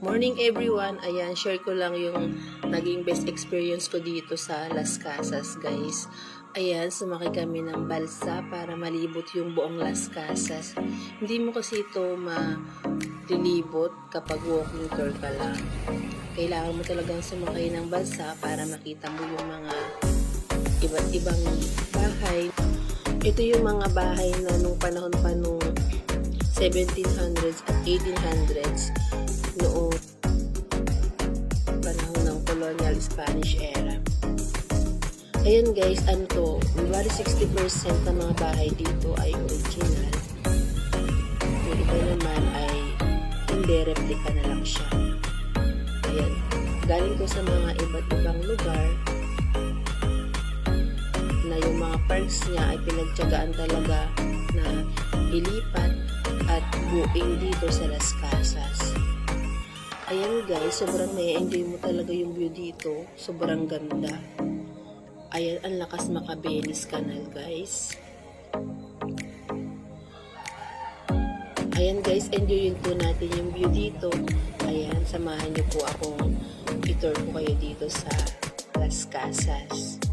Morning everyone, ayan, share ko lang yung naging best experience ko dito sa Las Casas guys. Ayan, sumakay kami ng balsa para malibot yung buong Las Casas. Hindi mo kasi ito malilibot kapag walking tour ka lang. Kailangan mo talagang sumakay ng balsa para makita mo yung mga iba't ibang bahay. Ito yung mga bahay na nung panahon pa nung 1700s at 1800s noong panahon ng colonial Spanish era. Ayan guys, ano to, bali 60% ng mga bahay dito ay original. Yung iba naman ay hindi, replica na lang siya. Ayan, galing ko sa mga iba't ibang lugar na yung mga parks niya ay pinagtiyagaan talaga na ilipat at buing dito sa Las Casas. Ayan guys, sobrang may-enjoy mo talaga yung view dito. Sobrang ganda. Ayan, ang lakas Macabeles Canal guys. Ayan guys, enjoyin po natin yung view dito. Ayan, samahan niyo po akong i-tour ko kayo dito sa Las Casas.